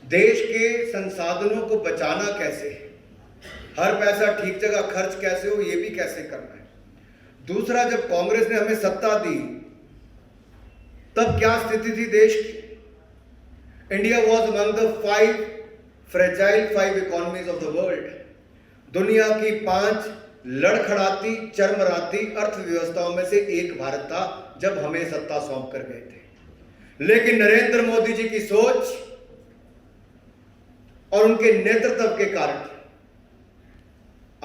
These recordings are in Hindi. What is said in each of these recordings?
देश के संसाधनों को बचाना कैसे है, हर पैसा ठीक जगह खर्च कैसे हो, ये भी कैसे करना है। दूसरा, जब कांग्रेस ने हमें सत्ता दी तब क्या स्थिति थी देश की? India was among the 5 fragile economies of the world. दुनिया की 5 लड़खड़ाती चरमराती अर्थव्यवस्थाओं में से एक भारत था जब हमें सत्ता सौंप कर गए थे। लेकिन नरेंद्र मोदी जी की सोच और उनके नेतृत्व के कारण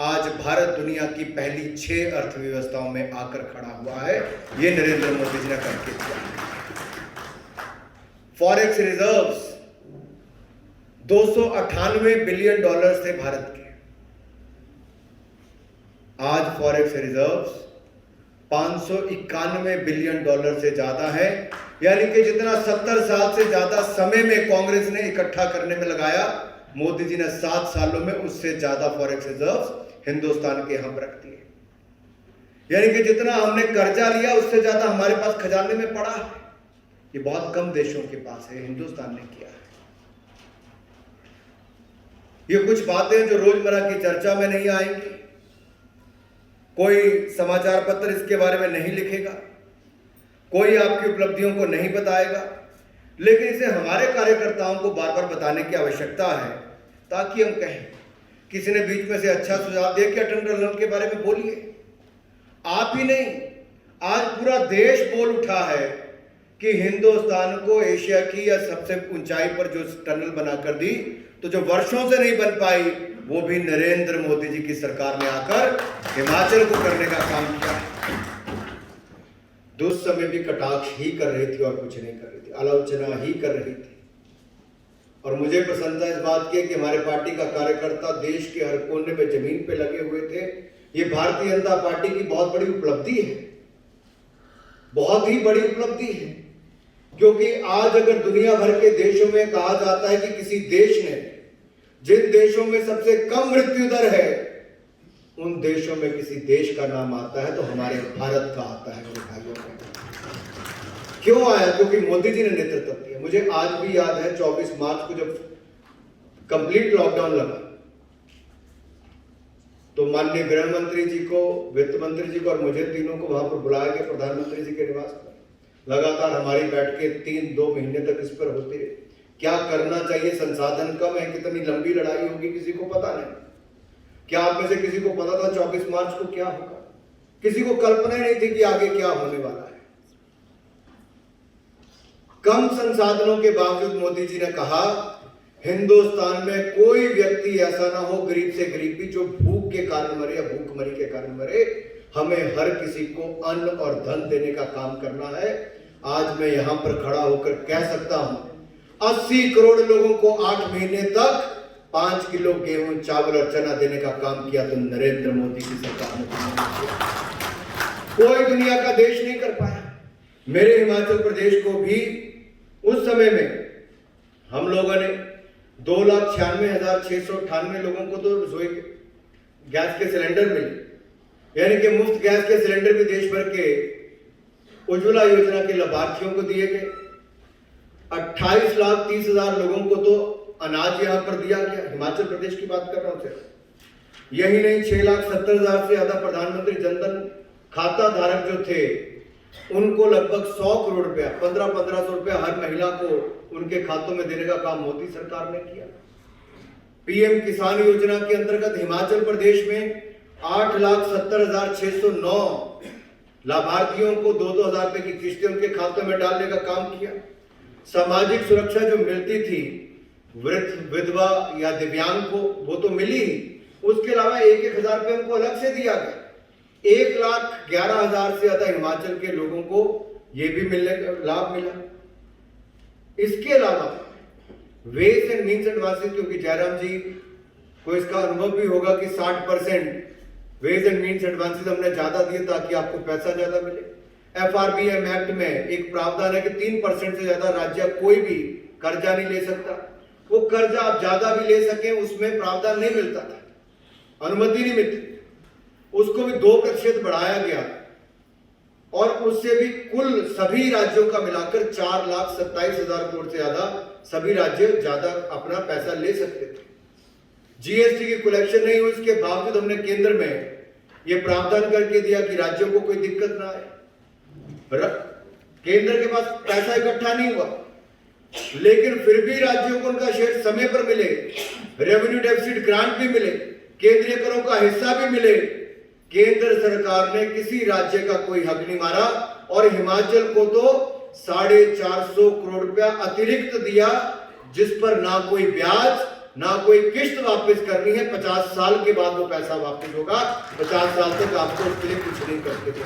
आज भारत दुनिया की पहली 6 अर्थव्यवस्थाओं में आकर खड़ा हुआ है। यह नरेंद्र मोदी जी ने करके दिया। फॉरेक्स रिजर्व्स 298 बिलियन डॉलर थे भारत के। आज फॉरेक्स रिजर्व्स 591 बिलियन डॉलर से ज्यादा है, यानी कि जितना 70 साल से ज्यादा समय में कांग्रेस ने इकट्ठा करने में लगाया, मोदी जी ने 7 सालों में उससे ज्यादा फॉरेक्स रिजर्व्स हिंदुस्तान के हम रख दिए। यानी कि जितना हमने कर्जा लिया उससे ज्यादा हमारे पास खजाने में पड़ा है। ये बहुत कम देशों के पास है, हिंदुस्तान ने किया है। ये कुछ बातें जो रोजमर्रा की चर्चा में नहीं आएंगी, कोई समाचार पत्र इसके बारे में नहीं लिखेगा, कोई आपकी उपलब्धियों को नहीं बताएगा, लेकिन इसे हमारे कार्यकर्ताओं को बार बार बताने की आवश्यकता है ताकि हम कहें। किसी ने बीच में से अच्छा सुझाव दिया कि अटल टनल के बारे में बोलिए। आप ही नहीं, आज पूरा देश बोल उठा है कि हिंदुस्तान को एशिया की या सबसे ऊंचाई पर जो टनल बनाकर दी, तो जो वर्षों से नहीं बन पाई, वो भी नरेंद्र मोदी जी की सरकार ने आकर हिमाचल को करने का काम किया। उस समय भी कटाक्ष ही कर रही थी और कुछ नहीं कर रही थी, आलोचना ही कर रही थी। और मुझे प्रसन्नता इस बात की कि हमारे पार्टी का कार्यकर्ता देश के हर कोने में जमीन पे लगे हुए थे। ये भारतीय जनता पार्टी की बहुत बड़ी उपलब्धि है, बहुत ही बड़ी उपलब्धि है, क्योंकि आज अगर दुनिया भर के देशों में कहा जाता है कि किसी देश ने, जिन देशों में सबसे कम मृत्यु दर है, उन देशों में किसी देश का नाम आता है तो हमारे भारत का आता है। मेरे भाइयों का क्यों आया? क्योंकि मोदी जी ने नेतृत्व किया। मुझे आज भी याद है 24 मार्च को जब कंप्लीट लॉकडाउन लगा, तो माननीय गृह मंत्री जी को, वित्त मंत्री जी को और मुझे तीनों को वहां पर बुलाया गया प्रधानमंत्री जी के निवास पर। लगातार हमारी बैठकें 3-2 महीने तक इस पर होती रही। क्या करना चाहिए, संसाधन कम है, कितनी लंबी लड़ाई होगी किसी को पता नहीं। क्या आप में से किसी को पता था 24 मार्च को क्या होगा? किसी को कल्पना ही नहीं थी कि आगे क्या होने वाला है। कम संसाधनों के बावजूद मोदी जी ने कहा हिंदुस्तान में कोई व्यक्ति ऐसा ना हो गरीब से गरीब भी जो भूख के कारण मरे या भूखमरी के कारण मरे। हमें हर किसी को अन्न और धन देने का काम करना है। आज मैं यहां पर खड़ा होकर कह सकता हूं 80 करोड़ लोगों को 8 महीने तक 5 किलो गेहूं, चावल और चना देने का काम किया तो नरेंद्र मोदी की सरकार ने किया। कोई दुनिया का देश नहीं कर पाया। मेरे हिमाचल प्रदेश को भी उस समय में हम लोगों ने 2,96,698 लोगों को तो रसोई गैस के सिलेंडर मिले, यानी कि मुफ्त गैस के सिलेंडर भी देश भर के उज्ज्वला योजना के लाभार्थियों को दिए गए। 28,30,000 लोगों को तो अनाज यहां पर दिया गया। हिमाचल प्रदेश की बात कर रहा हूं सिर्फ। यही नहीं, 6,70,000 से ज्यादा प्रधानमंत्री जनधन खाता धारक जो थे उनको लगभग 100 करोड़ रुपया, 1500 रुपया हर महिला को उनके खातों में देने का काम मोदी सरकार ने किया। पीएम किसान योजना के अंतर्गत हिमाचल प्रदेश में 8,70,609 लाभार्थियों को 2-2 हजार रुपए की किस्तें उनके खातों में डालने का काम किया। सामाजिक सुरक्षा जो मिलती थी वृद्ध, विधवा या दिव्यांग को, वो तो मिली ही, उसके अलावा 1-1 हजार रुपए उनको अलग से दिया गया। 1,11,000 से ज्यादा हिमाचल के लोगों को यह भी मिलने का लाभ मिला। इसके अलावा वेज एंड मीन्स एडवांसेस, क्योंकि जयराम जी को इसका अनुभव भी होगा कि 60% वेज एंड मीन्स एडवांसेस हमने ज्यादा दिए ताकि आपको पैसा ज्यादा मिले। FRBM एक्ट में एक प्रावधान है कि 3% से ज्यादा राज्य कोई भी कर्जा नहीं ले सकता। वो कर्जा आप ज्यादा भी ले सके उसमें प्रावधान नहीं मिलता था, अनुमति नहीं मिलती। उसको भी 2% बढ़ाया गया और उससे भी कुल सभी राज्यों का मिलाकर 4,27,000 करोड़ से ज्यादा सभी राज्य ज्यादा अपना पैसा ले सकते थे। जीएसटी की कलेक्शन नहीं हुई, उसके बावजूद हमने केंद्र में यह प्रावधान करके दिया कि राज्यों को कोई दिक्कत ना आए। केंद्र के पास पैसा इकट्ठा नहीं हुआ, लेकिन फिर भी राज्यों को उनका शेयर समय पर मिले, रेवेन्यू डेफिसिट ग्रांट भी मिले, केंद्रीय करों का हिस्सा भी मिले। केंद्र सरकार ने किसी राज्य का कोई हक नहीं मारा और हिमाचल को तो 450 करोड़ रुपया अतिरिक्त दिया, जिस पर ना कोई ब्याज ना कोई किस्त वापस करनी है। 50 साल के बाद वो पैसा वापस होगा, 50 साल तक आपको उसके लिए कुछ नहीं करते थे।